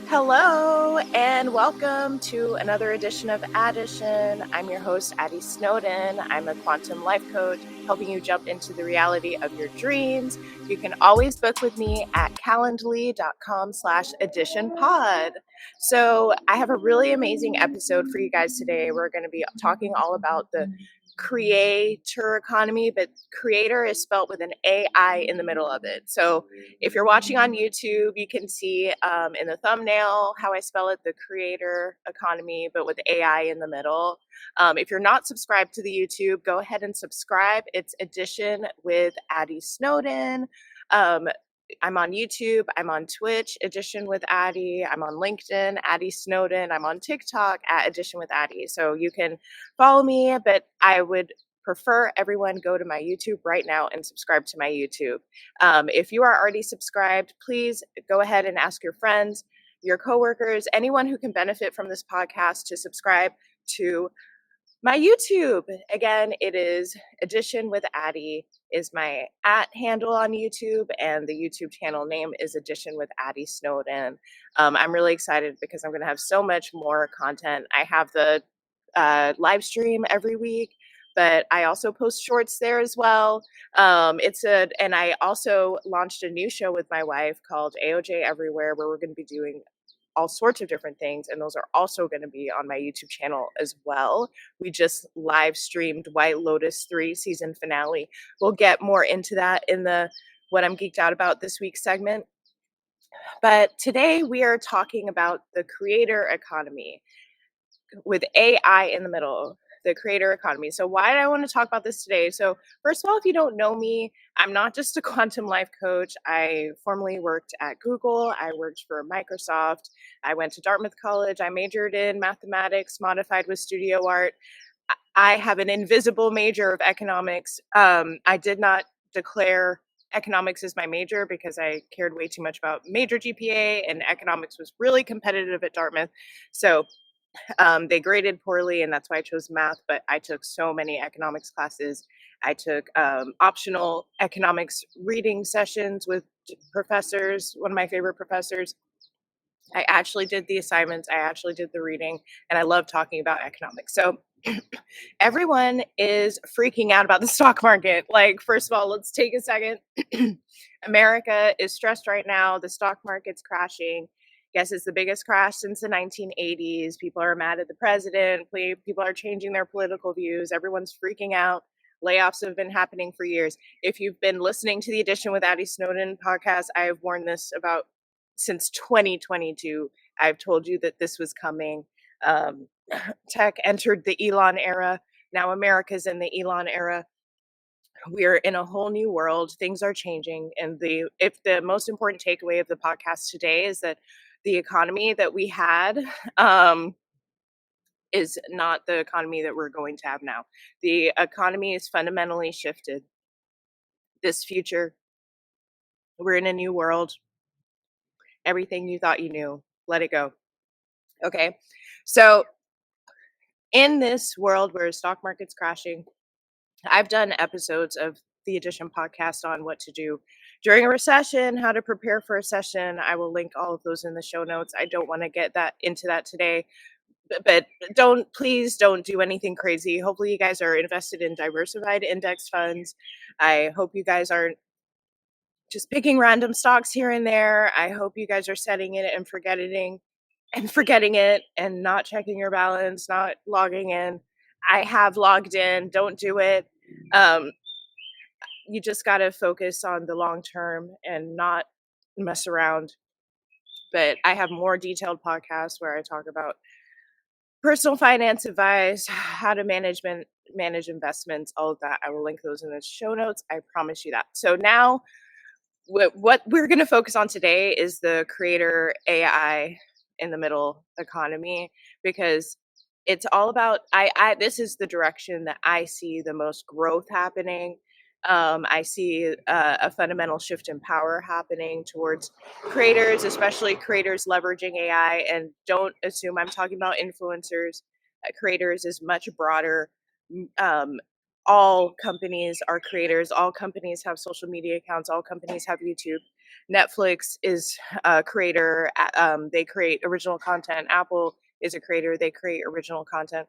Hello and welcome to another edition of Addition. I'm your host, Addy Snowden. I'm a quantum life coach helping you jump into the reality of your dreams. You can always book with me at calendly.com/additionpod. So I have a really amazing episode for you guys today. We're going to be talking all about the creator economy, but creator is spelled with an AI in the middle of it. So if you're watching on YouTube, you can see in the thumbnail how I spell it, the creator economy, but with AI in the middle. If you're not subscribed to the YouTube, go ahead and subscribe. It's Edition with Addy Snowden. I'm on YouTube, I'm on Twitch, Edition with Addy, I'm on LinkedIn, Addy Snowden, I'm on TikTok at Edition with Addy. So you can follow me, but I would prefer everyone go to my YouTube right now and subscribe to my YouTube. If you are already subscribed, please go ahead and ask your friends, your coworkers, anyone who can benefit from this podcast to subscribe to my YouTube. Again, it is Edition with Addy is my @ handle on YouTube, and the YouTube channel name is Edition with Addy Snowden. I'm really excited because I'm going to have so much more content. I have the live stream every week, but I also post shorts there as well. And I also launched a new show with my wife called AOJ Everywhere, where we're going to be doing all sorts of different things, and those are also going to be on my YouTube channel as well. We just live streamed White Lotus 3 season finale. We'll get more into that in the What I'm Geeked Out About this week segment. But today we are talking about the creator economy with AI in the middle, the creator economy. So why do I want to talk about this today? So first of all, if you don't know me, I'm not just a quantum life coach. I formerly worked at Google. I worked for Microsoft. I went to Dartmouth College. I majored in mathematics, modified with studio art. I have an invisible major of economics. I did not declare economics as my major because I cared way too much about major GPA, and economics was really competitive at Dartmouth. So they graded poorly, and that's why I chose math. But I took so many economics classes. I took optional economics reading sessions with professors, one of my favorite professors. I actually did the assignments, I actually did the reading, and I love talking about economics. So everyone is freaking out about the stock market. Like, first of all, let's take a second. America is stressed right now. The stock market's crashing. Guess it's the biggest crash since the 1980s. People are mad at the president. People are changing their political views. Everyone's freaking out. Layoffs have been happening for years. If you've been listening to the Edition with Addy Snowden podcast, I have warned this about since 2022. I've told you that this was coming. Tech entered the Elon era. Now America's in the Elon era. We're in a whole new world. Things are changing. And if the most important takeaway of the podcast today is that the economy that we had is not the economy that we're going to have now. The economy is fundamentally shifted. This future, we're in a new world. Everything you thought you knew, let it go. Okay. So in this world where stock market's crashing, I've done episodes of the Edition podcast on what to do during a recession, how to prepare for a recession. I will link all of those in the show notes. I don't want to get into that today, but please don't do anything crazy. Hopefully you guys are invested in diversified index funds. I hope you guys aren't just picking random stocks here and there. I hope you guys are setting it and forgetting it and not checking your balance, not logging in. I have logged in. Don't do it. You just got to focus on the long term and not mess around. But I have more detailed podcasts where I talk about personal finance advice, how to manage investments, all of that. I will link those in the show notes. I promise you that. So now what we're going to focus on today is the creator AI in the middle economy, because it's all about this is the direction that I see the most growth happening. I see a fundamental shift in power happening towards creators, especially creators leveraging AI. And don't assume I'm talking about influencers. Creators is much broader. All companies are creators. All companies have social media accounts. All companies have YouTube. Netflix is a creator. They create original content. Apple is a creator. They create original content.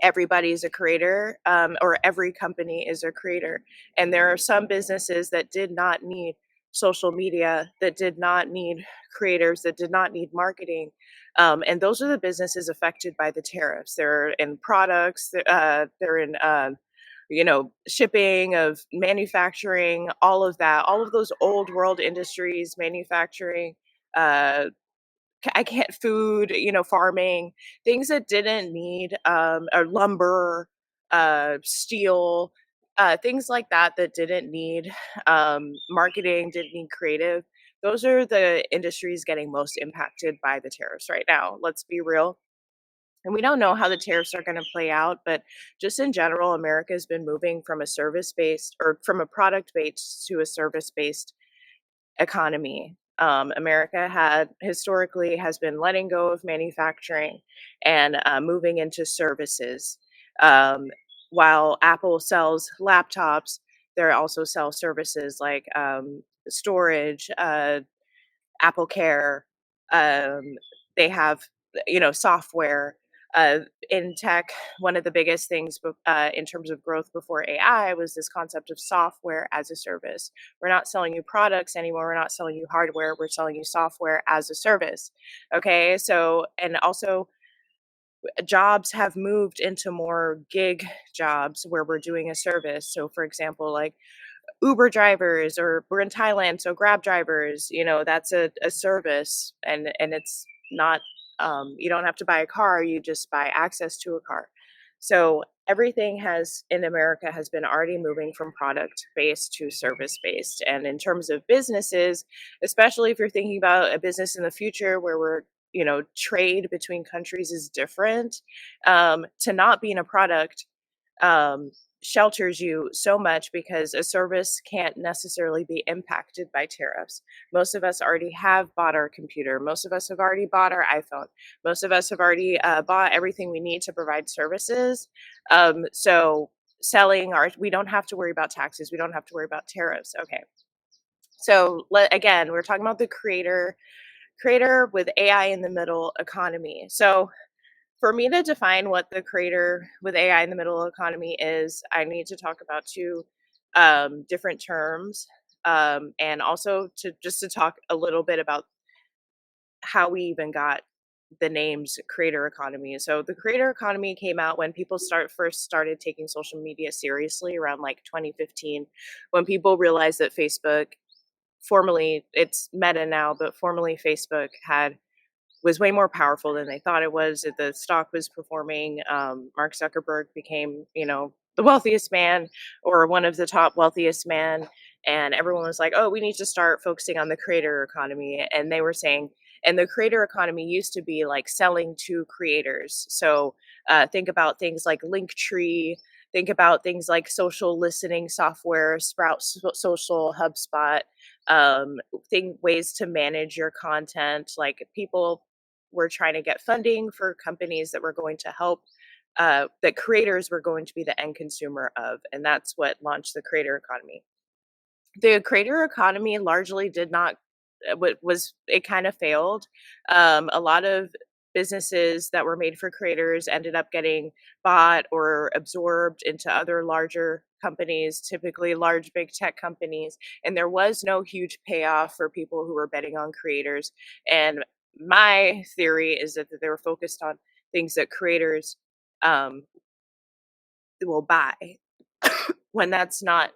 Everybody's a creator, or every company is a creator. And there are some businesses that did not need social media, that did not need creators, that did not need marketing. And those are the businesses affected by the tariffs. They're in products, they're in, shipping, of manufacturing, all of that, all of those old world industries, manufacturing, uh, I can't food, farming, things that didn't need, or lumber, steel, things like that that didn't need marketing, didn't need creative. Those are the industries getting most impacted by the tariffs right now. Let's be real. And we don't know how the tariffs are going to play out, but just in general, America has been moving from a service based, or from a product based to a service based economy. America had historically has been letting go of manufacturing and moving into services. Um, while Apple sells laptops, they also sell services like storage, Apple Care. Um, they have, software. In tech, one of the biggest things in terms of growth before AI was this concept of software as a service. We're not selling you products anymore. We're not selling you hardware. We're selling you software as a service. Okay. So, and also, jobs have moved into more gig jobs where we're doing a service. So, for example, like Uber drivers, or we're in Thailand, so Grab drivers, that's a service, and it's not, you don't have to buy a car, you just buy access to a car. So everything has in America has been already moving from product based to service based. And in terms of businesses, especially if you're thinking about a business in the future where we're, trade between countries is different, to not being a product, um, shelters you so much, because a service can't necessarily be impacted by tariffs. Most of us already have bought our computer. Most of us have already bought our iPhone. Most of us have already bought everything we need to provide services. So we don't have to worry about taxes. We don't have to worry about tariffs. Okay. So again, we're talking about the creator with AI in the middle economy. So for me to define what the creator with AI in the middle economy is, I need to talk about two different terms, and also to talk a little bit about how we even got the names creator economy. So the creator economy came out when people first started taking social media seriously around like 2015, when people realized that Facebook, formerly it's Meta now, but formerly Facebook, was way more powerful than they thought it was. That the stock was performing. Mark Zuckerberg became, the wealthiest man, or one of the top wealthiest man, and everyone was like, "Oh, we need to start focusing on the creator economy." And they were saying, and the creator economy used to be like selling to creators. So think about things like Linktree. Think about things like social listening software, Sprout Social, HubSpot, ways to manage your content. Like, people were trying to get funding for companies that were going to help, that creators were going to be the end consumer of, and that's what launched the creator economy. The creator economy largely did not, was it kind of failed. A lot of businesses that were made for creators ended up getting bought or absorbed into other larger companies, typically large big tech companies, and there was no huge payoff for people who were betting on creators. And my theory is that they were focused on things that creators um, will buy, when that's not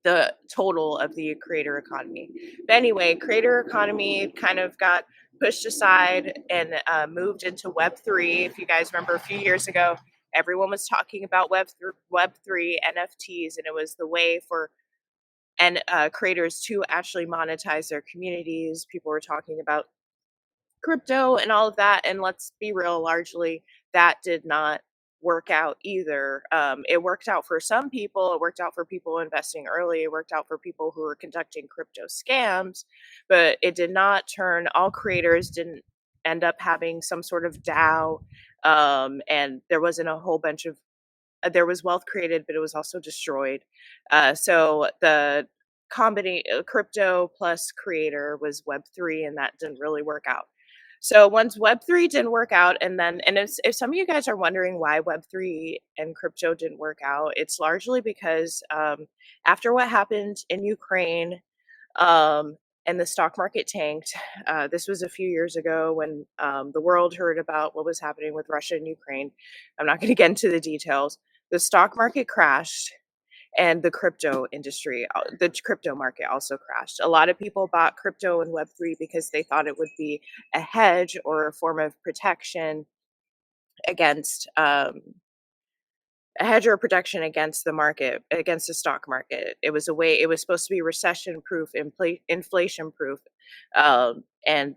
the total of the creator economy. But anyway, creator economy kind of got pushed aside and moved into Web3. If you guys remember, a few years ago, everyone was talking about Web3 NFTs, and it was the way for creators to actually monetize their communities. People were talking about crypto and all of that. And let's be real, largely that did not work out either. It worked out for some people. It worked out for people investing early. It worked out for people who were conducting crypto scams, but it did not turn, all creators didn't end up having some sort of DAO. And there wasn't a whole bunch of, there was wealth created, but it was also destroyed. So crypto plus creator was Web3, and that didn't really work out. So once Web3 didn't work out, and if some of you guys are wondering why Web3 and crypto didn't work out, it's largely because after what happened in Ukraine, um, and the stock market tanked. This was a few years ago when the world heard about what was happening with Russia and Ukraine. I'm not going to get into the details. The stock market crashed, and the crypto market also crashed. A lot of people bought crypto and Web3 because they thought it would be a hedge or a form of protection against a hedge or protection against the market, against the stock market. It was supposed to be recession proof, inflation proof. And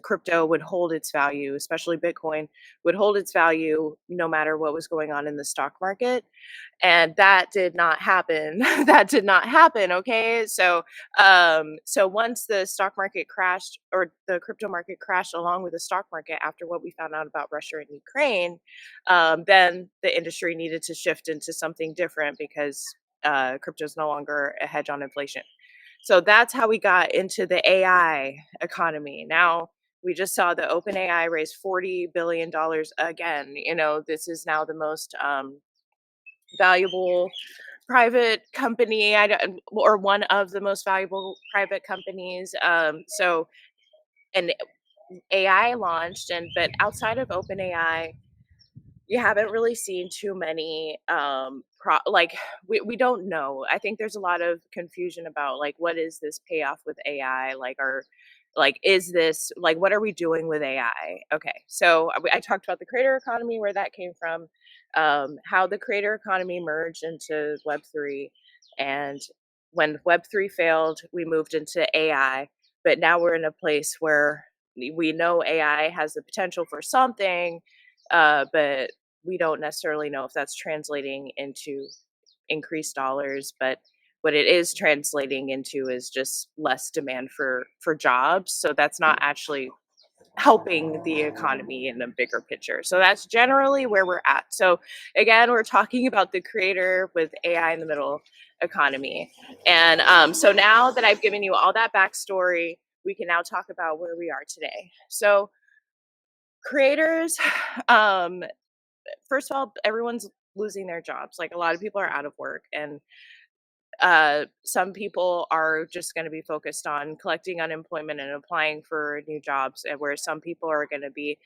crypto would hold its value, especially Bitcoin would hold its value no matter what was going on in the stock market. And that did not happen. That did not happen. Okay. So once the stock market crashed, or the crypto market crashed along with the stock market after what we found out about Russia and Ukraine, then the industry needed to shift into something different because crypto is no longer a hedge on inflation. So that's how we got into the AI economy. Now we just saw the OpenAI raise $40 billion again. This is now the most valuable private company, or one of the most valuable private companies. And AI launched, but outside of OpenAI, you haven't really seen too many we don't know. I think there's a lot of confusion about like, what is this payoff with AI, is this, like, what are we doing with AI? Okay, so I talked about the creator economy, where that came from, how the creator economy merged into Web3, and when Web3 failed, we moved into AI. But now we're in a place where we know AI has the potential for something, but we don't necessarily know if that's translating into increased dollars. But what it is translating into is just less demand for jobs. So that's not actually helping the economy in a bigger picture. So that's generally where we're at. So again, we're talking about the creator with AI in the middle economy. And so now that I've given you all that backstory, we can now talk about where we are today. So creators, first of all, everyone's losing their jobs. Like, a lot of people are out of work, and some people are just going to be focused on collecting unemployment and applying for new jobs, and where some people are going to be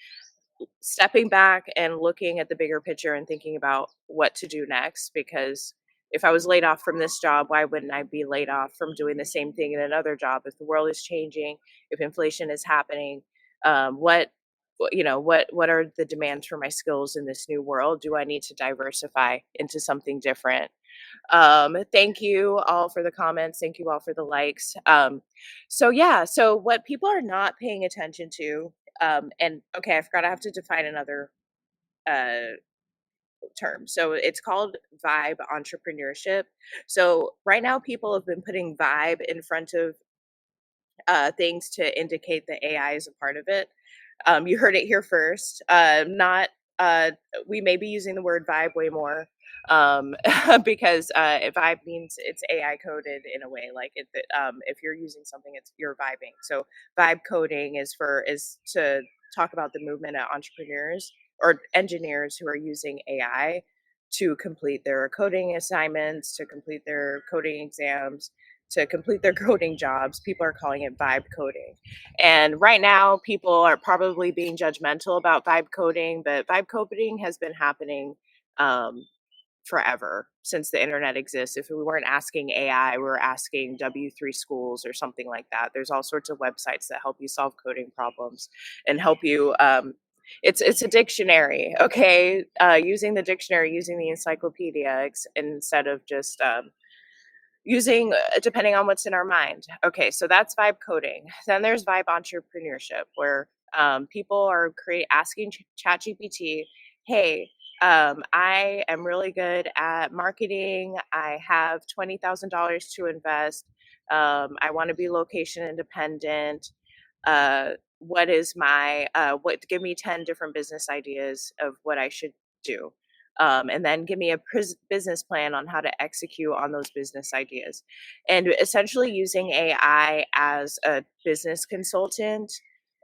stepping back and looking at the bigger picture and thinking about what to do next. Because if I was laid off from this job, why wouldn't I be laid off from doing the same thing in another job? If the world is changing, if inflation is happening, what are the demands for my skills in this new world? Do I need to diversify into something different? Thank you all for the comments. Thank you all for the likes. So what people are not paying attention to, and okay, I forgot I have to define another uh, term. So it's called vibe entrepreneurship. So right now, people have been putting vibe in front of things to indicate that AI is a part of it. You heard it here first. Not We may be using the word vibe way more, because vibe means it's AI coded in a way. Like, if you're using something, you're vibing. So vibe coding is to talk about the movement of entrepreneurs or engineers who are using AI to complete their coding assignments, to complete their coding exams, to complete their coding jobs. People are calling it vibe coding. And right now, people are probably being judgmental about vibe coding, but vibe coding has been happening forever, since the internet exists. If we weren't asking AI, we were asking W3 schools or something like that. There's all sorts of websites that help you solve coding problems and help you. It's a dictionary, okay? Using the dictionary, using the encyclopedia instead of just using depending on what's in our mind. Okay, so that's vibe coding. Then there's vibe entrepreneurship, where people are asking ChatGPT, hey, I am really good at marketing. I have $20,000 to invest. I want to be location independent. What is my what? Give me 10 different business ideas of what I should do. and then give me a business plan on how to execute on those business ideas. And essentially using AI as a business consultant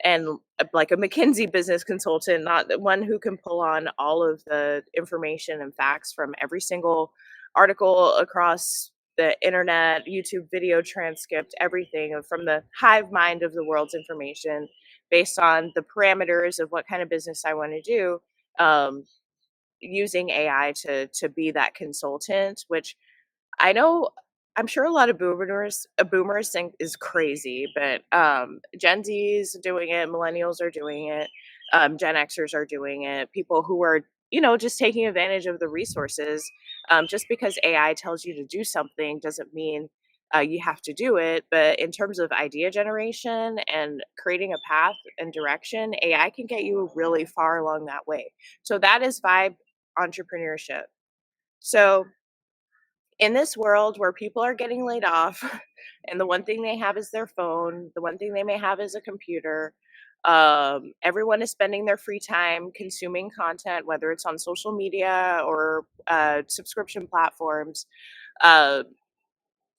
and like a McKinsey business consultant, not the one who can pull on all of the information and facts from every single article across the internet, YouTube video transcript, everything from the hive mind of the world's information based on the parameters of what kind of business I want to do. Um, Using AI to be that consultant, which I know I'm sure a lot of boomers think is crazy, but Gen Z's doing it, millennials are doing it, Gen Xers are doing it, people who are, just taking advantage of the resources. Just because AI tells you to do something doesn't mean you have to do it. But in terms of idea generation and creating a path and direction, AI can get you really far along that way. So that is vibe entrepreneurship. So in this world where people are getting laid off and the one thing they have is their phone, the one thing they may have is a computer, everyone is spending their free time consuming content, whether it's on social media or subscription platforms. uh,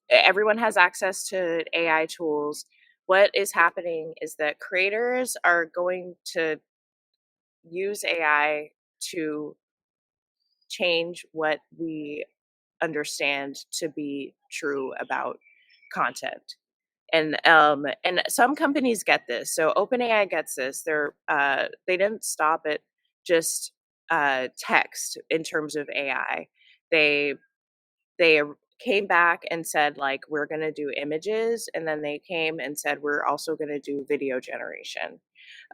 Everyone has access to AI tools. What is happening is that creators are going to use AI to change what we understand to be true about content. And some companies get this. So OpenAI gets this. They didn't stop at just text in terms of AI. They they came back and said, like, we're going to do images, and then they came and said we're also going to do video generation.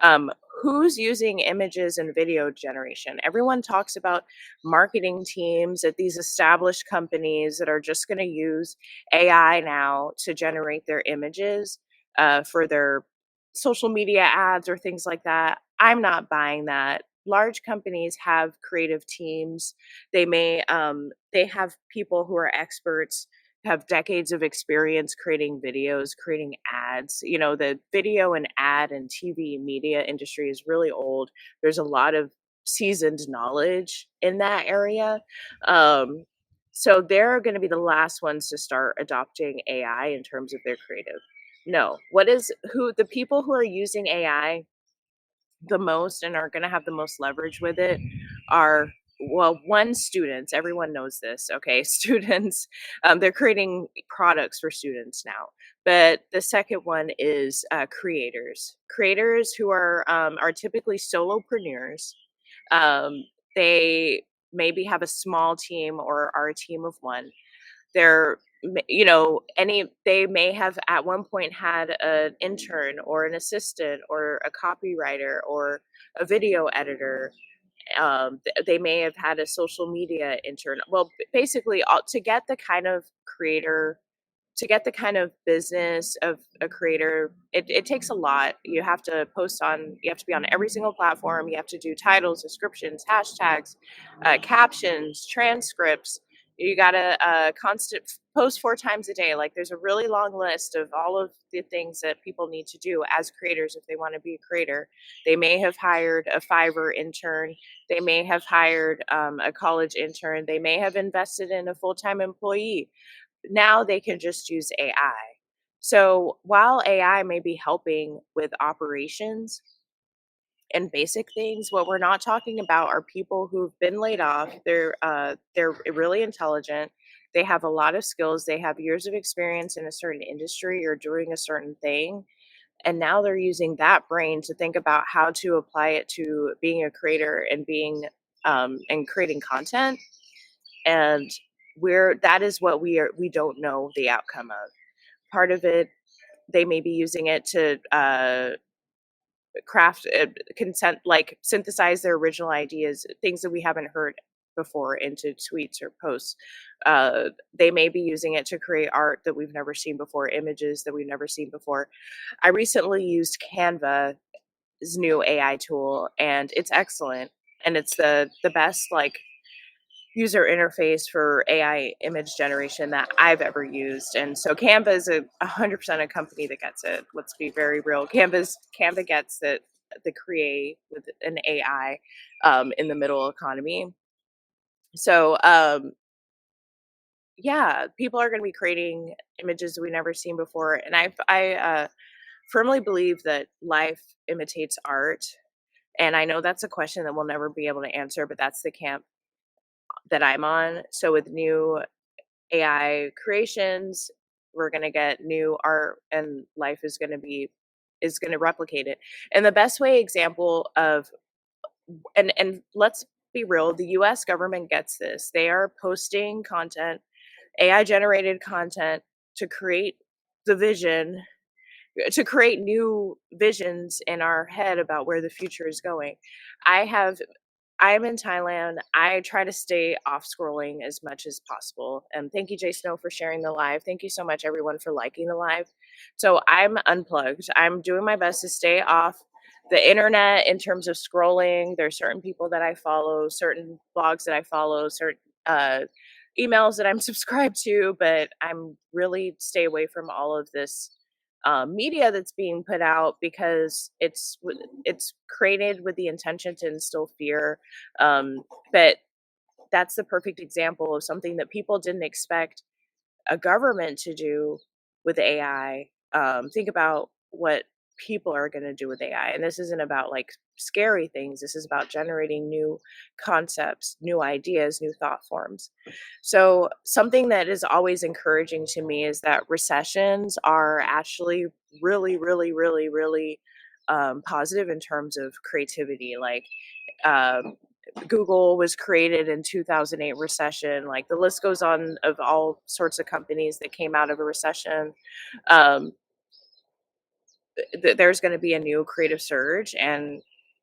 um, who's using images and video generation? Everyone talks about marketing teams at these established companies that are just going to use AI now to generate their images for their social media ads or things like that. I'm not buying that. Large companies have creative teams. They have people who are experts, have decades of experience creating videos, creating ads. The video and ad and TV media industry is really old. There's a lot of seasoned knowledge in that area. Um, so they're going to be the last ones to start adopting AI in terms of their creative. No, the people who are using AI the most and are going to have the most leverage with it are, well, one, students. Everyone knows this. Okay. Students, they're creating products for students now. But the second one is creators who are typically solopreneurs. They maybe have a small team or are a team of one. They're they may have at one point had an intern or an assistant or a copywriter or a video editor. They may have had a social media intern. Well, basically, to get the kind of creator, to get the kind of business of a creator, it takes a lot. You have to be on every single platform. You have to do titles, descriptions, hashtags, captions, transcripts. You got to constant post 4 times a day. Like, there's a really long list of all of the things that people need to do as creators if they want to be a creator. They may have hired a Fiverr intern. They may have hired a college intern. They may have invested in a full-time employee. Now they can just use AI. So while AI may be helping with operations and basic things, what we're not talking about are people who've been laid off. They're really intelligent. They have a lot of skills. They have years of experience in a certain industry or doing a certain thing. And now they're using that brain to think about how to apply it to being a creator and being and creating content. And that is what we don't know the outcome of. Part of it, they may be using it to craft consent, like synthesize their original ideas, things that we haven't heard before, into tweets or posts. They may be using it to create art that we've never seen before, images that we've never seen before. I recently used Canva's new AI tool, and it's excellent. And it's the best, like, user interface for AI image generation that I've ever used. And so Canva is 100% a company that gets it. Let's be very real. Canva gets it, the create with an AI in the middle economy. So, yeah, people are going to be creating images we never seen before, and I firmly believe that life imitates art. And I know that's a question that we'll never be able to answer, but that's the camp that I'm on. So with new AI creations, we're going to get new art, and life is going to replicate it. And the best way example of and let's be real, the US government gets this. They are posting content, AI generated content, to create the vision, to create new visions in our head about where the future is going. I have I'm in Thailand. I try to stay off scrolling as much as possible. And thank you, Jay Snow, for sharing the live. Thank you so much, everyone, for liking the live. So I'm unplugged. I'm doing my best to stay off the internet in terms of scrolling. There's certain people that I follow, certain blogs that I follow, certain uh, emails that I'm subscribed to, but I'm really stay away from all of this media that's being put out, because it's created with the intention to instill fear. But that's the perfect example of something that people didn't expect a government to do with AI. Think about what people are going to do with AI. And this isn't about like scary things. This is about generating new concepts, new ideas, new thought forms. So, something that is always encouraging to me is that recessions are actually really, really, really, really positive in terms of creativity. Like, um, Google was created in 2008 recession. Like the list goes on of all sorts of companies that came out of a recession. Um, there's going to be a new creative surge, and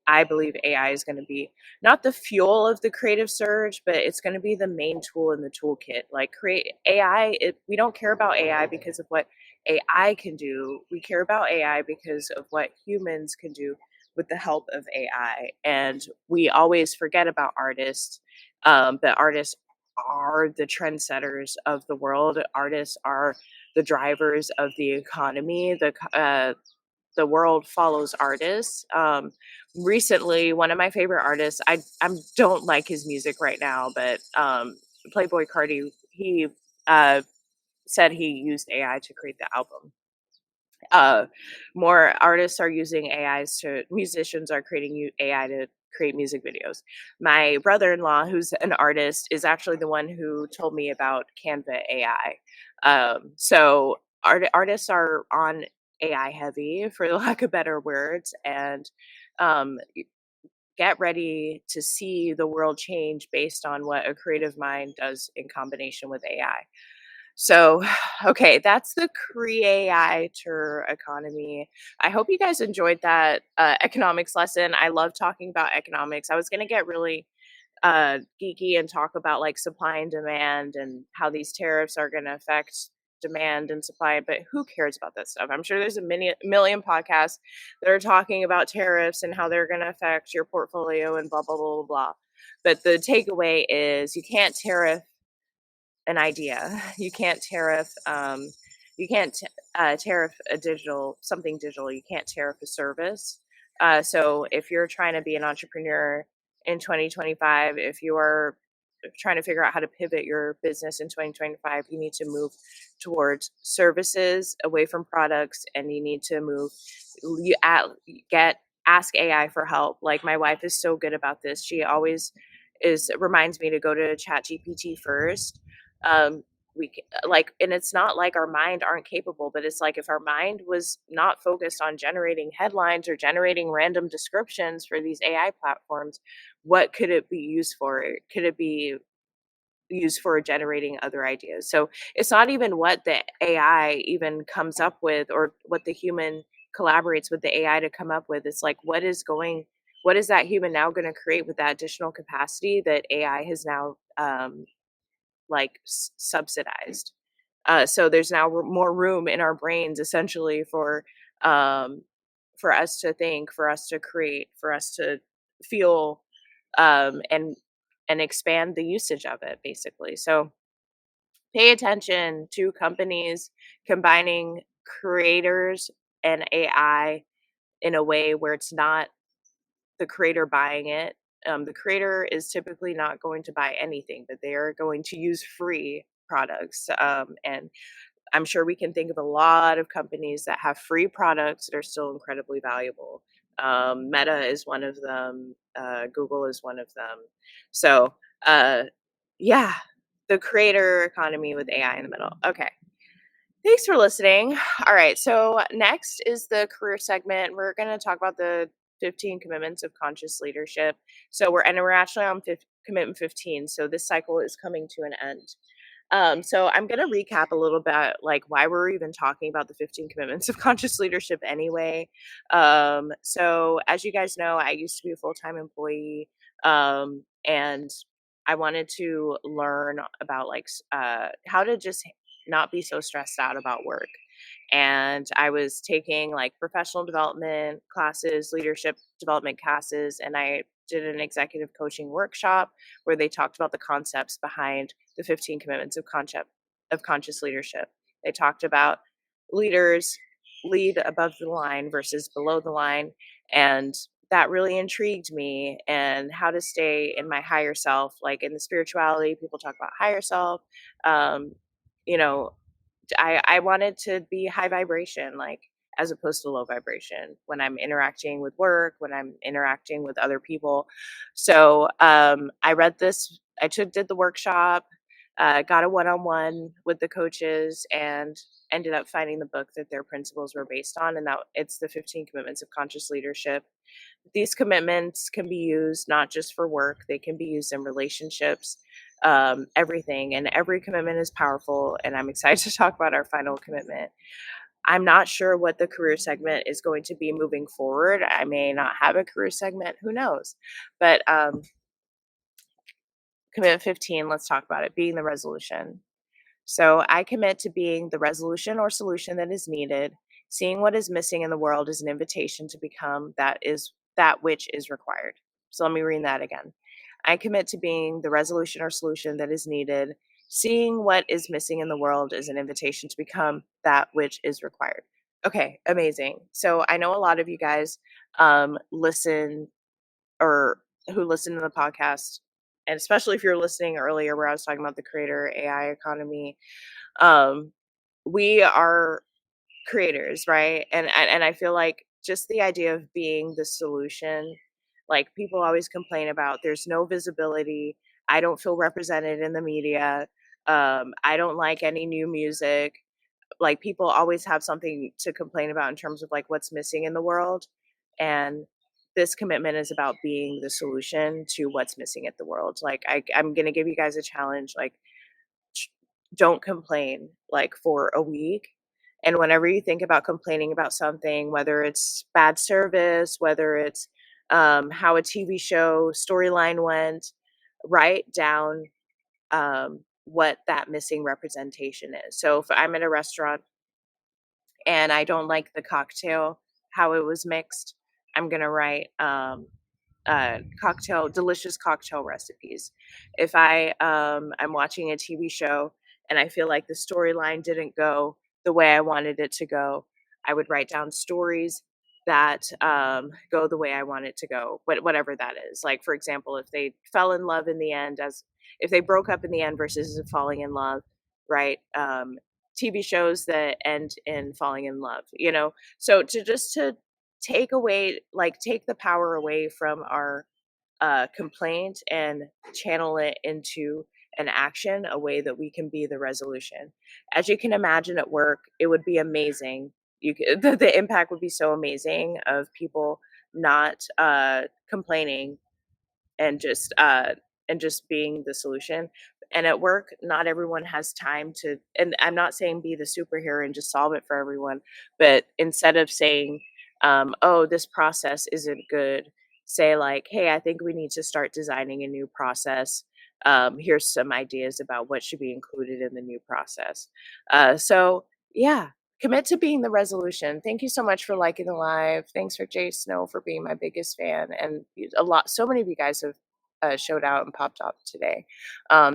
I believe AI is going to be not the fuel of the creative surge, but it's going to be the main tool in the toolkit. Like create AI, we don't care about AI because of what AI can do. We care about AI because of what humans can do with the help of AI. And we always forget about artists, but artists are the trendsetters of the world. Artists are the drivers of the economy. The world follows artists. Recently, one of my favorite artists, I don't like his music right now, but Playboy Cardi, he uh, said he used AI to create the album. Uh, More artists are using AIs to musicians are creating AI to create music videos. My brother-in-law, who's an artist, is actually the one who told me about Canva AI. So artists are on AI heavy, for lack of better words, and um, get ready to see the world change based on what a creative mind does in combination with AI. So, okay, that's the creator economy. I hope you guys enjoyed that economics lesson. I love talking about economics. I was going to get really geeky and talk about like supply and demand and how these tariffs are going to affect demand and supply, but who cares about that stuff? I'm sure there's million podcasts that are talking about tariffs and how they're going to affect your portfolio and blah, blah, blah, blah, blah. But the takeaway is you can't tariff an idea. You can't tariff. You can't tariff a digital something digital. You can't tariff a service. So if you're trying to be an entrepreneur in 2025, if you are trying to figure out how to pivot your business in 2025, you need to move towards services away from products, and you need to move. You at, get ask AI for help. Like my wife is so good about this. She always is reminds me to go to Chat GPT first. Like, and it's not like our mind aren't capable, but it's like if our mind was not focused on generating headlines or generating random descriptions for these AI platforms, what could it be used for? Could it be used for generating other ideas? So it's not even what the AI even comes up with or what the human collaborates with the AI to come up with. It's like what is that human now going to create with that additional capacity that AI has now like subsidized? So there's now more room in our brains essentially um, for us to think, for us to create, for us to feel, and expand the usage of it basically. So pay attention to companies combining creators and AI in a way where it's not the creator buying it, The creator is typically not going to buy anything, but they are going to use free products. And I'm sure we can think of a lot of companies that have free products that are still incredibly valuable. Meta is one of them. Google is one of them. So, uh, yeah, the creator economy with AI in the middle. Okay. Thanks for listening. All right. So, next is the career segment. We're going to talk about the 15 commitments of conscious leadership. We're actually on commitment 15. So, this cycle is coming to an end. So I'm going to recap a little bit like why we're even talking about the 15 commitments of conscious leadership anyway. So as you guys know, I used to be a full-time employee, and I wanted to learn about how to just not be so stressed out about work. And I was taking like professional development classes, leadership development classes, and I did an executive coaching workshop where they talked about the concepts behind the 15 commitments of conscious leadership. They talked about leaders lead above the line versus below the line, and that really intrigued me, and how to stay in my higher self. Like in the spirituality, people talk about higher self. um, you know I wanted to be high vibration, like as opposed to low vibration when I'm interacting with work, when I'm interacting with other people. So I read this, did the workshop, got a one-on-one with the coaches, and ended up finding the book that their principles were based on, and that it's the 15 commitments of conscious leadership. These commitments can be used not just for work, they can be used in relationships, everything. And every commitment is powerful. And I'm excited to talk about our final commitment. I'm not sure what the career segment is going to be moving forward. I may not have a career segment, who knows? But commitment 15, let's talk about it, being the resolution. So I commit to being the resolution or solution that is needed. Seeing what is missing in the world is an invitation to become that which is required. So let me read that again. I commit to being the resolution or solution that is needed. Seeing what is missing in the world is an invitation to become that which is required. Okay, amazing. So I know a lot of you guys listen, or who listen to the podcast, and especially if you're listening earlier where I was talking about the creator AI economy. um we are creators, right? And I feel like just the idea of being the solution, like people always complain about there's no visibility, I don't feel represented in the media, I don't like any new music. Like people always have something to complain about in terms of like what's missing in the world. And this commitment is about being the solution to what's missing at the world. Like I'm gonna give you guys a challenge. Like don't complain like for a week. And whenever you think about complaining about something, whether it's bad service, whether it's how a TV show storyline went, write down what that missing representation is. So if I'm at a restaurant and I don't like the cocktail, how it was mixed, I'm going to write delicious cocktail recipes. If I'm watching a TV show and I feel like the storyline didn't go the way I wanted it to go, I would write down stories that go the way I want it to go, whatever that is. Like for example, if they fell in love in the end, as if they broke up in the end versus falling in love, right? TV shows that end in falling in love, So to take the power away from our complaint and channel it into an action, a way that we can be the resolution. As you can imagine, at work, it would be amazing. The impact would be so amazing of people not complaining and just being the solution. And at work, not everyone has time to, and I'm not saying be the superhero and just solve it for everyone, but instead of saying, oh, this process isn't good, say like, hey, I think we need to start designing a new process. Here's some ideas about what should be included in the new process. So yeah, commit to being the resolution. Thank you so much for liking the live. Thanks for Jay Snow for being my biggest fan. And so many of you guys have showed out and popped up today.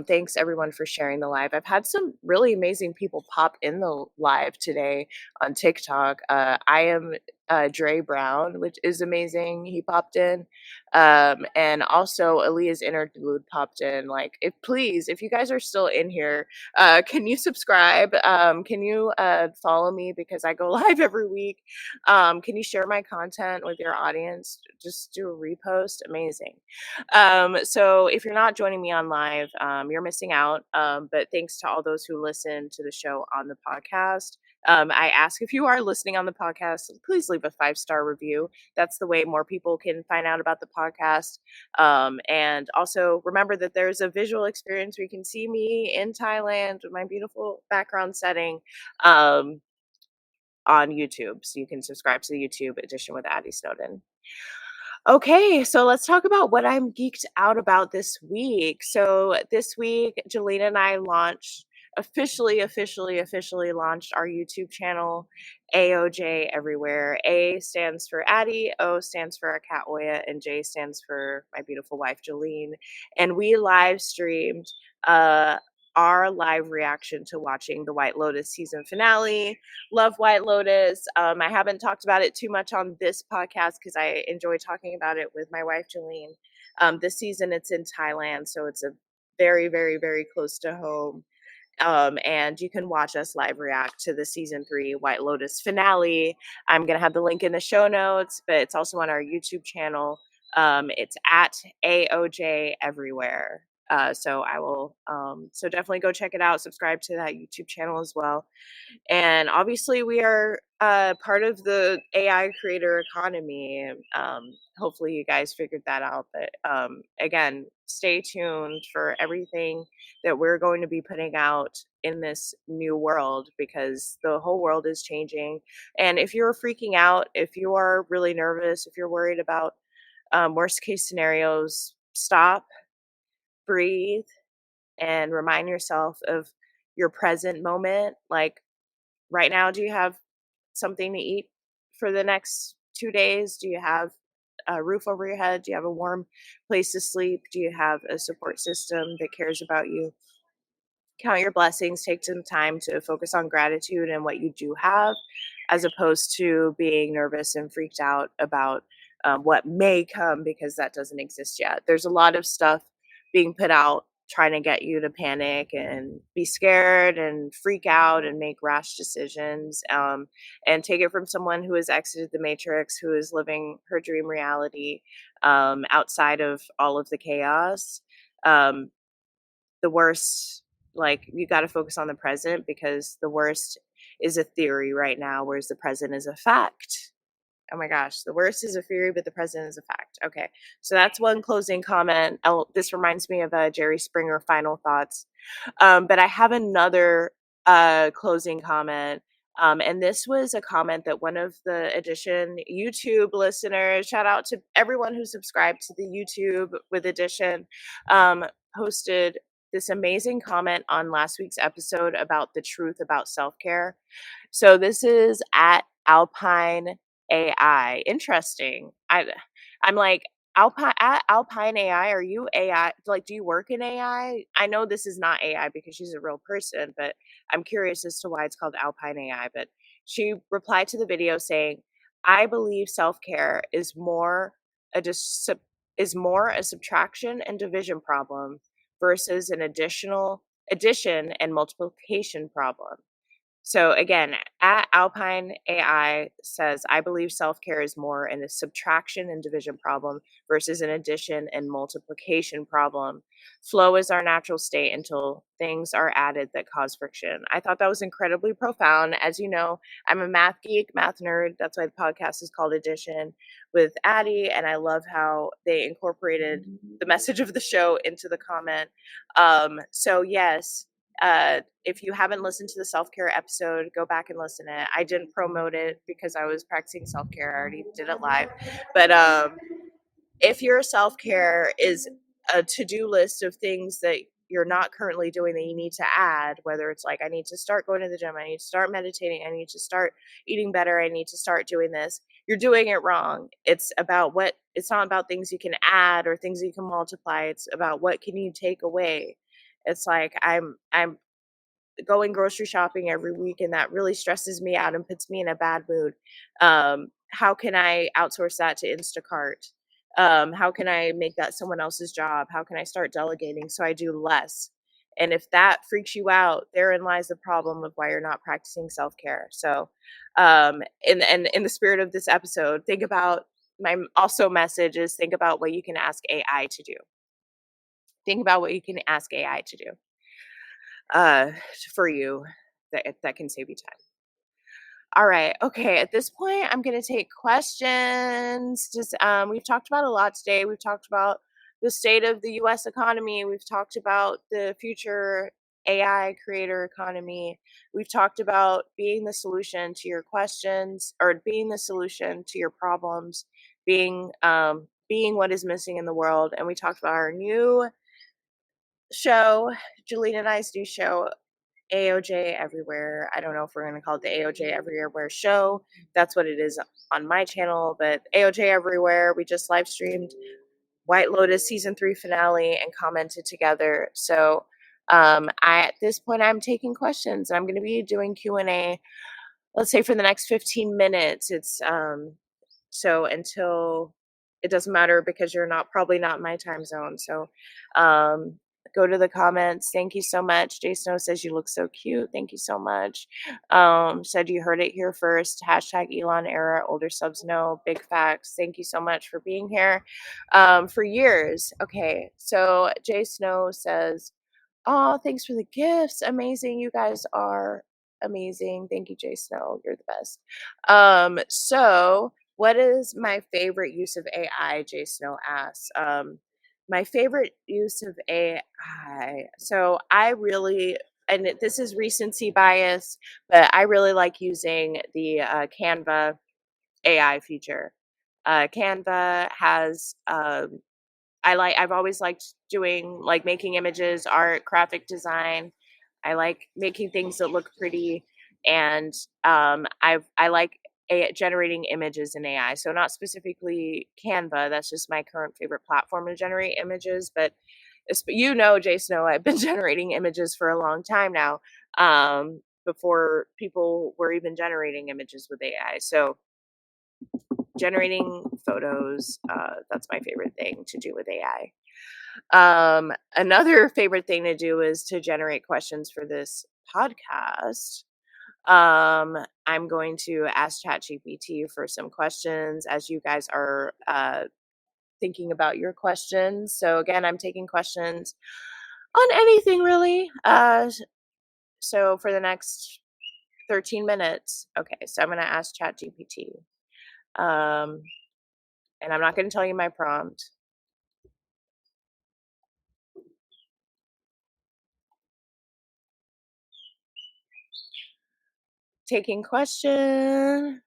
Thanks everyone for sharing the live. I've had some really amazing people pop in the live today on TikTok. I am Dre Brown, which is amazing. He popped in. And also Aaliyah's interlude popped in. Like, if you guys are still in here, can you subscribe? Can you follow me because I go live every week? Can you share my content with your audience? Just do a repost. Amazing. So if you're not joining me on live, you're missing out. But thanks to all those who listen to the show on the podcast. I ask if you are listening on the podcast, please leave a 5-star review. That's the way more people can find out about the podcast. And also remember that there's a visual experience where you can see me in Thailand with my beautiful background setting on YouTube. So you can subscribe to the YouTube edition with Addy Snowden. Okay, so let's talk about what I'm geeked out about this week. So this week, Jelena and I officially launched our YouTube channel, AOJ Everywhere. A stands for Addy, O stands for our cat Oya, and J stands for my beautiful wife, Jolene. And we live streamed our live reaction to watching the White Lotus season finale. Love White Lotus. I haven't talked about it too much on this podcast because I enjoy talking about it with my wife, Jolene. This season it's in Thailand, so it's a very, very, very close to home. And you can watch us live react to the season 3 White Lotus finale. I'm going to have the link in the show notes, but it's also on our YouTube channel. It's at AOJ Everywhere. So I will, so definitely go check it out. Subscribe to that YouTube channel as well. And obviously we are part of the AI creator economy. Hopefully you guys figured that out. But again, stay tuned for everything that we're going to be putting out in this new world because the whole world is changing. And if you're freaking out, if you are really nervous, if you're worried about worst case scenarios, stop, breathe, and remind yourself of your present moment. Like, right now, do you have something to eat for the next 2 days? Do you have a roof over your head? Do you have a warm place to sleep? Do you have a support system that cares about you? Count your blessings, take some time to focus on gratitude and what you do have, as opposed to being nervous and freaked out about what may come because that doesn't exist yet. There's a lot of stuff being put out trying to get you to panic and be scared and freak out and make rash decisions, and take it from someone who has exited the matrix, who is living her dream reality outside of all of the chaos. The worst, like, you got to focus on the present because the worst is a theory right now, whereas the present is a fact. Oh my gosh, the worst is a theory, but the present is a fact. Okay, so that's one closing comment. This reminds me of Jerry Springer final thoughts. But I have another closing comment. And this was a comment that one of the Edition YouTube listeners, shout out to everyone who subscribed to the YouTube with Edition, posted this amazing comment on last week's episode about the truth about self-care. So this is at Alpine AI. Interesting. I'm like, Alpine AI, are you AI? Like, do you work in AI? I know this is not AI because she's a real person, but I'm curious as to why it's called Alpine AI. But she replied to the video saying, I believe self-care is more a subtraction and division problem versus an addition and multiplication problem. So again, at Alpine AI says, I believe self-care is more in a subtraction and division problem versus an addition and multiplication problem. Flow is our natural state until things are added that cause friction. I thought that was incredibly profound. As you know, I'm a math geek, math nerd. That's why the podcast is called Addition with Addy. And I love how they incorporated the message of the show into the comment. So yes, if you haven't listened to the self-care episode, go back and listen to it. I didn't promote it because I was practicing self-care. I already did it live. But if your self-care is a to-do list of things that you're not currently doing that you need to add, whether it's like, I need to start going to the gym, I need to start meditating, I need to start eating better, I need to start doing this, you're doing it wrong. It's not about things you can add or things you can multiply. It's about what can you take away. It's like, I'm going grocery shopping every week and that really stresses me out and puts me in a bad mood. how can I outsource that to Instacart? How can I make that someone else's job? How can I start delegating so I do less? And if that freaks you out, therein lies the problem of why you're not practicing self-care. So, in the spirit of this episode, think about my also message is think about what you can ask AI to do. Think about what you can ask AI to do uh, for you that can save you time. All right. Okay. At this point, I'm going to take questions. Just we've talked about a lot today. We've talked about the state of the U.S. economy. We've talked about the future AI creator economy. We've talked about being the solution to your questions or being the solution to your problems, being what is missing in the world. And we talked about our new show, Julene and I's new show, AOJ Everywhere. I don't know if we're going to call it the AOJ Everywhere show. That's what it is on my channel. But AOJ Everywhere, we just live streamed White Lotus season 3 finale and commented together. So at this point, I'm taking questions. I'm going to be doing Q&A. Let's say for the next 15 minutes. It's so until it doesn't matter because you're probably not in my time zone. So go to the comments. Thank you so much. Jay Snow says you look so cute. Thank you so much. Said you heard it here first. Hashtag Elon era. Older subs know. Big facts. Thank you so much for being here for years. Okay. So Jay Snow says, oh, thanks for the gifts. Amazing. You guys are amazing. Thank you, Jay Snow. You're the best. So what is my favorite use of AI? Jay Snow asks. My favorite use of AI. So I really, and this is recency bias, but I really like using the Canva AI feature. Canva has I've always liked doing like making images, art, graphic design. I like making things that look pretty, and I like generating images in AI. So not specifically Canva. That's just my current favorite platform to generate images. But Jay Snow, I've been generating images for a long time now. Before people were even generating images with AI. So generating photos, that's my favorite thing to do with AI. Another favorite thing to do is to generate questions for this podcast. I'm going to ask ChatGPT for some questions as you guys are thinking about your questions. So again, I'm taking questions on anything really. So for the next 13 minutes. Okay, so I'm going to ask ChatGPT. And I'm not going to tell you my prompt. Taking question.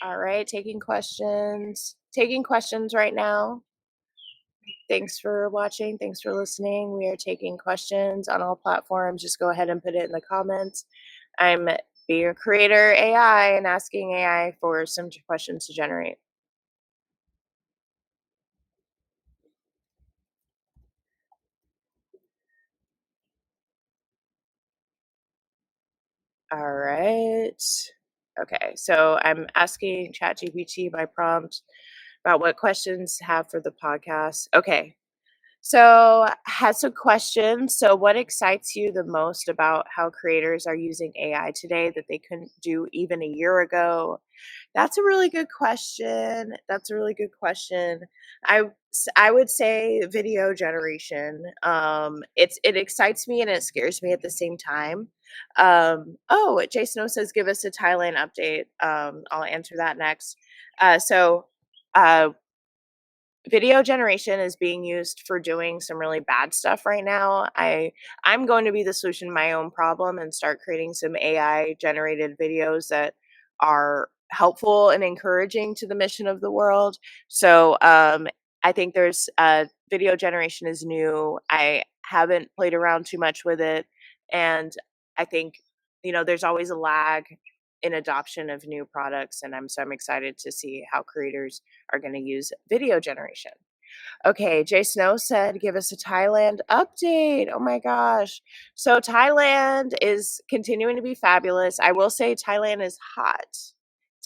All right, taking questions. Taking questions right now. Thanks for watching. Thanks for listening. We are taking questions on all platforms. Just go ahead and put it in the comments. I'm being a creator AI and asking AI for some questions to generate. All right. Okay, so I'm asking ChatGPT my prompt about what questions have for the podcast. Okay, so has a question. So what excites you the most about how creators are using AI today that they couldn't do even a year ago? That's a really good question. That's a really good question. I would say video generation. It excites me and it scares me at the same time. Jason O says give us a Thailand update. I'll answer that next. So uh, video generation is being used for doing some really bad stuff right now. I'm going to be the solution to my own problem and start creating some AI generated videos that are helpful and encouraging to the mission of the world. So I think there's video generation is new. I haven't played around too much with it, and I think there's always a lag in adoption of new products, and I'm excited to see how creators are going to use video generation. Okay, Jay Snow said, give us a Thailand update. Oh my gosh. So Thailand is continuing to be fabulous. I will say Thailand is hot.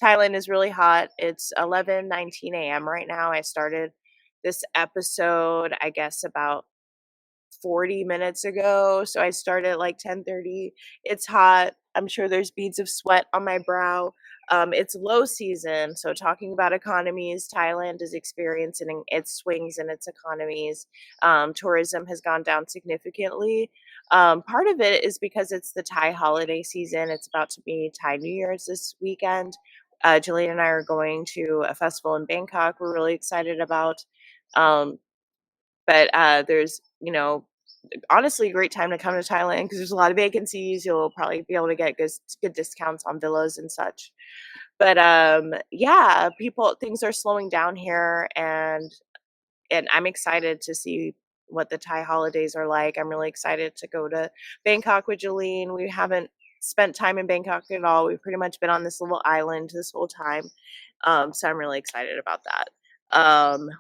Thailand is really hot. It's 11:19 a.m. right now. I started this episode, I guess, about 40 minutes ago. So I started at like 10:30. It's hot. I'm sure there's beads of sweat on my brow. It's low season. So talking about economies, Thailand is experiencing its swings in its economies. Tourism has gone down significantly. Part of it is because it's the Thai holiday season. It's about to be Thai New Year's this weekend. Jillian and I are going to a festival in Bangkok. We're really excited about. Um, but there's, honestly a great time to come to Thailand because there's a lot of vacancies. You'll probably be able to get good discounts on villas and such. But yeah, people things are slowing down here, and I'm excited to see what the Thai holidays are like. I'm really excited to go to Bangkok with Jolene. We haven't spent time in Bangkok at all. We've pretty much been on this little island this whole time. So I'm really excited about that.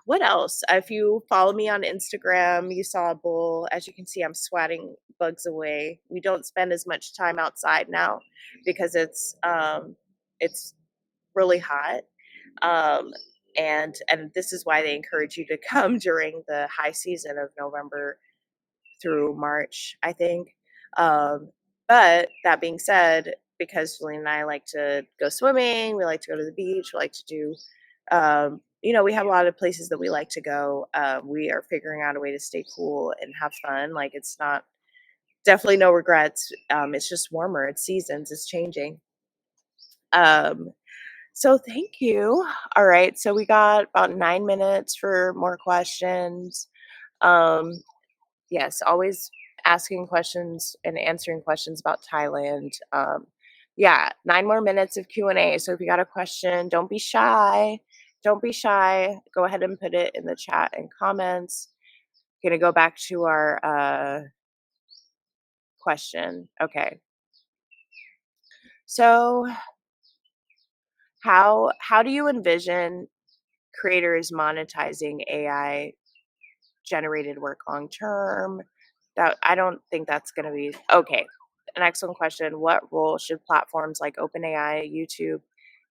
What else? If you follow me on Instagram, you saw a bowl. As you can see, I'm swatting bugs away. We don't spend as much time outside now because it's really hot. Um, and this is why they encourage you to come during the high season of November through March, I think. Um, but that being said, because Julian and I like to go swimming, we like to go to the beach, we like to do, we have a lot of places that we like to go. We are figuring out a way to stay cool and have fun. Like it's not definitely no regrets. It's just warmer. It's seasons. It's changing. Um, so thank you. All right. So we got about 9 minutes for more questions. Um, yes, always asking questions and answering questions about Thailand. Yeah, 9 more minutes of Q&A. So if you got a question, don't be shy. Don't be shy. Go ahead and put it in the chat and comments. Gonna go back to our question. Okay. So how do you envision creators monetizing AI generated work long term? That I don't think that's going to be okay. An excellent question. What role should platforms like OpenAI, YouTube,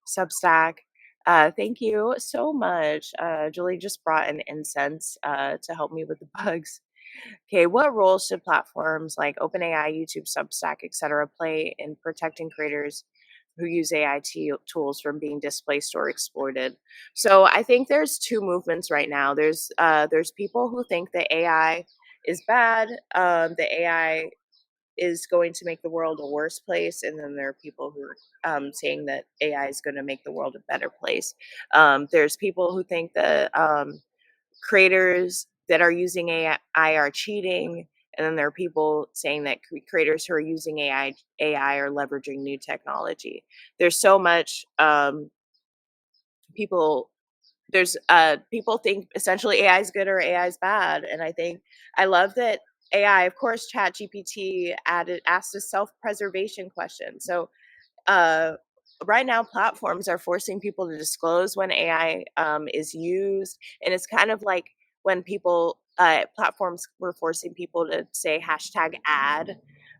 Substack? Thank you so much. Julie just brought an incense to help me with the bugs. Okay, what role should platforms like OpenAI, YouTube, Substack, etc., play in protecting creators who use AI tools from being displaced or exploited? So I think there's two movements right now. There's people who think that AI is bad, the AI is going to make the world a worse place, and then there are people who are saying that AI is going to make the world a better place. There's people who think that creators that are using AI are cheating, and then there are people saying that creators who are using AI are leveraging new technology. There's so much people there's people think essentially AI is good or AI is bad, and I love that AI, of course, Chat GPT asked a self-preservation question. So uh, right now platforms are forcing people to disclose when AI is used, and it's kind of like when people platforms were forcing people to say hashtag ad,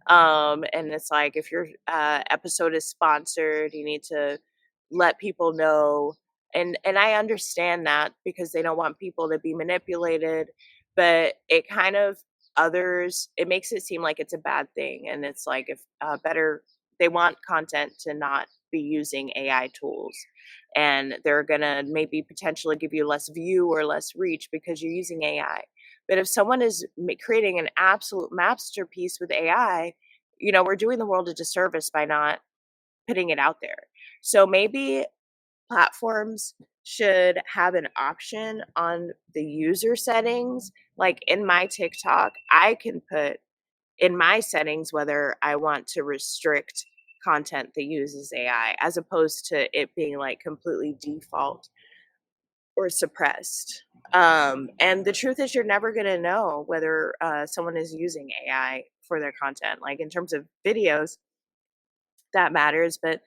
and it's like if your episode is sponsored, you need to let people know, and I understand that because they don't want people to be manipulated, but it kind of others it makes it seem like it's a bad thing, and it's like if better they want content to not be using AI tools, and they're going to maybe potentially give you less view or less reach because you're using AI. But if someone is creating an absolute masterpiece with AI, we're doing the world a disservice by not putting it out there. So maybe platforms should have an option on the user settings. Like in my TikTok, I can put in my settings whether I want to restrict content that uses AI as opposed to it being like completely default or suppressed. And the truth is, you're never going to know whether someone is using AI for their content. Like in terms of videos, that matters, but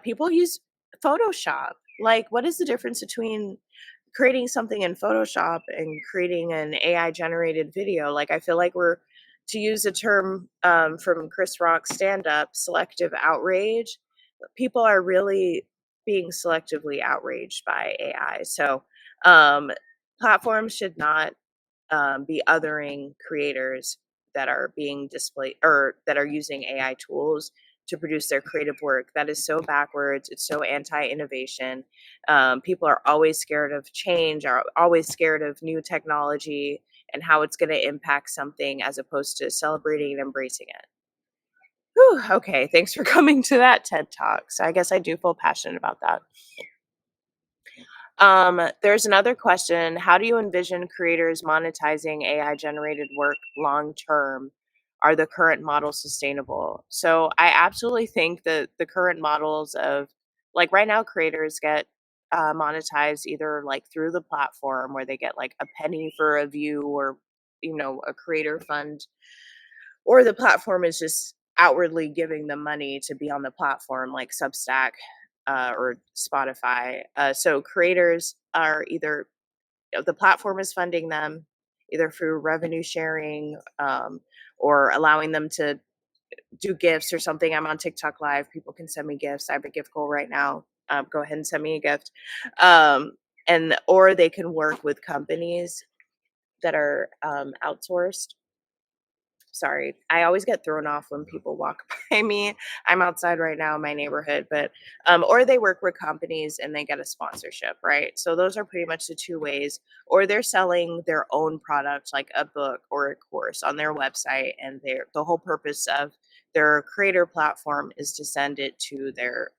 people use Photoshop. Like, what is the difference between creating something in Photoshop and creating an AI generated video. Like, I feel like we're, to use a term from Chris Rock's stand up, selective outrage. People are really being selectively outraged by AI. So, um, platforms should not be othering creators that are being displayed or that are using AI tools to produce their creative work. That is so backwards. It's so anti-innovation. People are always scared of change, are always scared of new technology and how it's going to impact something, as opposed to celebrating and embracing it. Whew, okay, thanks for coming to that TED Talk. So I guess I do feel passionate about that. There's another question. How do you envision creators monetizing AI generated work long term? Are the current models sustainable? So I absolutely think that the current models of, like, right now, creators get monetized either like through the platform where they get like a penny for a view, or a creator fund, or the platform is just outwardly giving them money to be on the platform, like Substack or Spotify. So creators are either, the platform is funding them either through revenue sharing, or allowing them to do gifts or something. I'm on TikTok Live. People can send me gifts. I have a gift goal right now. Go ahead and send me a gift. And or they can work with companies that are outsourced. Sorry, I always get thrown off when people walk by me. I'm outside right now in my neighborhood, but or they work with companies and they get a sponsorship, right? So those are pretty much the two ways. Or they're selling their own product, like a book or a course, on their website, and the whole purpose of their creator platform is to send it to their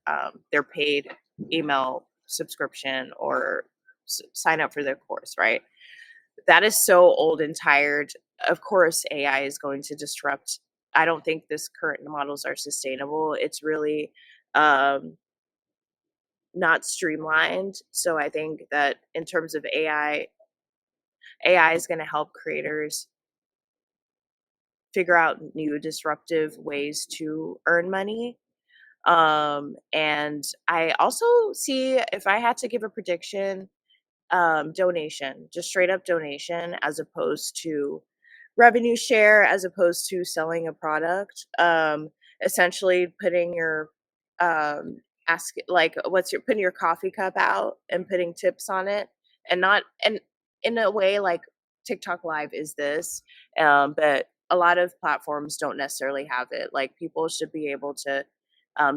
paid email subscription, or sign up for their course, right? That is so old and tired. Of course, AI is going to disrupt. I don't think this current models are sustainable. It's really um, not streamlined. So I think that in terms of AI is going to help creators figure out new disruptive ways to earn money. And I also see, if I had to give a prediction, donation, just straight up donation, as opposed to revenue share, as opposed to selling a product. Essentially putting your ask, like, what's your, putting your coffee cup out and putting tips on it, and not, and in a way like TikTok Live is this, but a lot of platforms don't necessarily have it. Like, people should be able to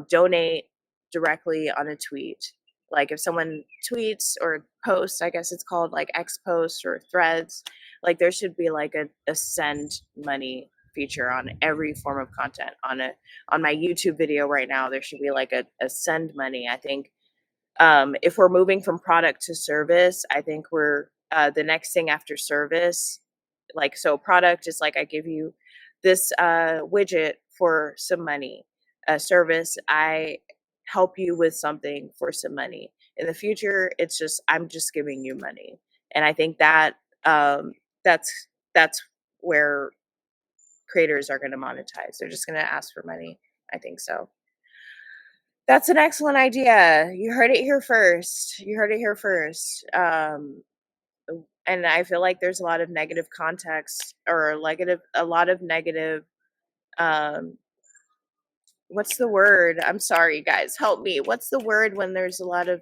donate directly on a tweet. Like, if someone tweets or posts, I guess it's called like X posts or threads, like there should be like a send money feature on every form of content. On my YouTube video right now, there should be like a send money. I think if we're moving from product to service, I think we're the next thing after service. Like, so product is like, I give you this widget for some money. A service, I help you with something for some money. In the future, it's just, I'm just giving you money. And I think that um, that's where creators are going to monetize. They're just going to ask for money. I think so. That's an excellent idea. You heard it here first. You heard it here first. And I feel like there's a lot of negative context, or a lot of negative, um, what's the word? I'm sorry, guys, help me. What's the word when there's a lot of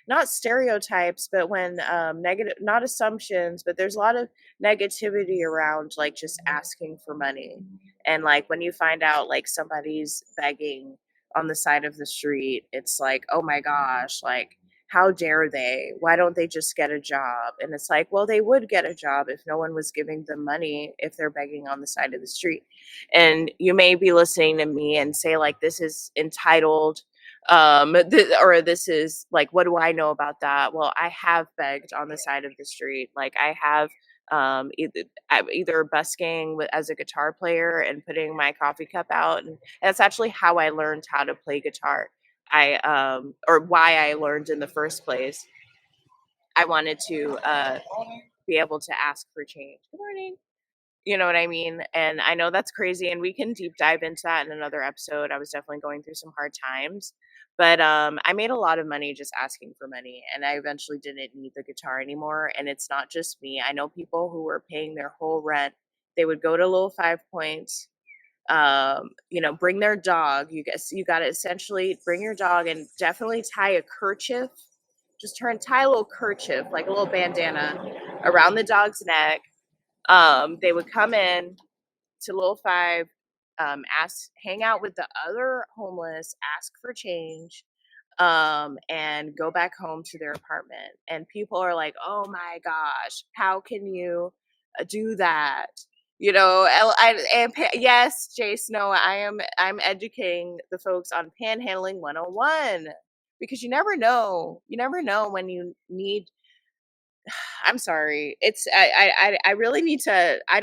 not stereotypes, but when negative, not assumptions, but there's a lot of negativity around like just asking for money. And like when you find out like somebody's begging on the side of the street, it's like, oh my gosh, like, how dare they? Why don't they just get a job? And it's like, well, they would get a job if no one was giving them money, if they're begging on the side of the street. And you may be listening to me and say like, this is entitled, or this is like, what do I know about that? Well, I have begged on the side of the street. Like, I have either busking as a guitar player and putting my coffee cup out, and that's actually how I learned how to play guitar. Or why I learned in the first place. I wanted to be able to ask for change. Good morning. You know what I mean? And I know that's crazy, and we can deep dive into that in another episode. I was definitely going through some hard times, But I made a lot of money just asking for money, and I eventually didn't need the guitar anymore. And it's not just me. I know people who were paying their whole rent. They would go to Little 5 Points, bring their dog. You got to essentially bring your dog and definitely tie a kerchief. Just tie a little kerchief, like a little bandana, around the dog's neck. They would come in to Little Five, hang out with the other homeless, ask for change, and go back home to their apartment. And people are like, "Oh my gosh, how can you do that?" Yes, Jay Snow, I'm educating the folks on panhandling 101, because you never know. You never know when you need. I'm sorry. I really need to. I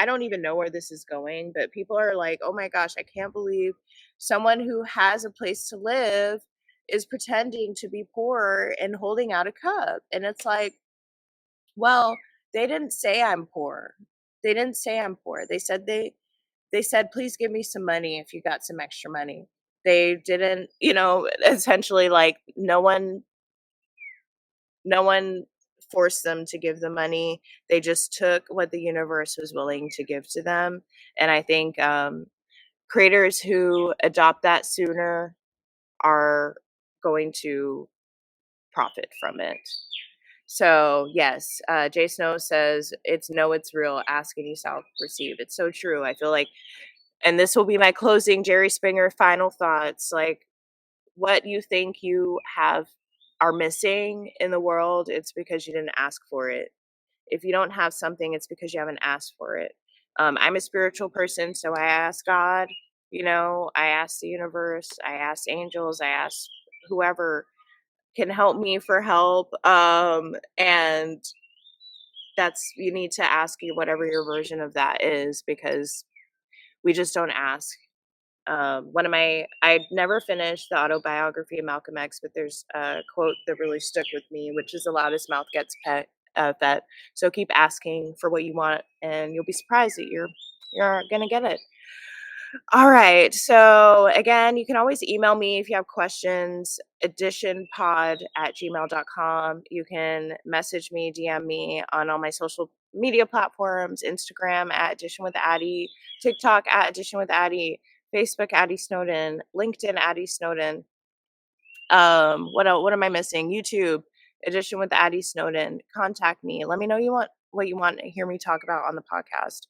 don't even know where this is going, but people are like, "Oh my gosh, I can't believe someone who has a place to live is pretending to be poor and holding out a cup." And it's like, well, they didn't say I'm poor. They didn't say I'm poor. They said, "Please give me some money if you got some extra money." They didn't, essentially, like, no one forced them to give the money. They just took what the universe was willing to give to them. And I think creators who adopt that sooner are going to profit from it. So yes, Jay Snow says, it's real. Ask and you shall receive. It's so true. I feel like, and this will be my closing Jerry Springer final thoughts. Like, what you think you are missing in the world, it's because you didn't ask for it. If you don't have something, it's because you haven't asked for it. I'm a spiritual person, so I ask God, I ask the universe, I ask angels, I ask whoever can help me for help. And you need to ask you whatever your version of that is, because we just don't ask. I never finished the autobiography of Malcolm X, but there's a quote that really stuck with me, which is, "The loudest mouth gets fed." So keep asking for what you want, and you'll be surprised that you're gonna get it. All right. So again, you can always email me if you have questions, additionpod@gmail.com. You can message me, DM me on all my social media platforms, Instagram @addition with Addy, TikTok @addition with Addy, Facebook Addy Snowden, LinkedIn Addy Snowden. What am I missing? YouTube, Addition with Addy Snowden. Contact me. Let me know what you want to hear me talk about on the podcast.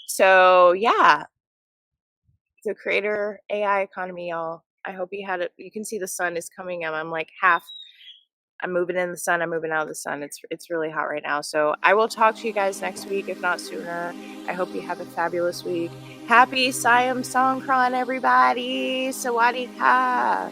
So yeah, the creator AI economy, y'all. I hope you had it. You can see the sun is coming out. I'm moving in the sun. I'm moving out of the sun. It's really hot right now. So I will talk to you guys next week, if not sooner. I hope you have a fabulous week. Happy Siam Songkran, everybody. Sawadee ka.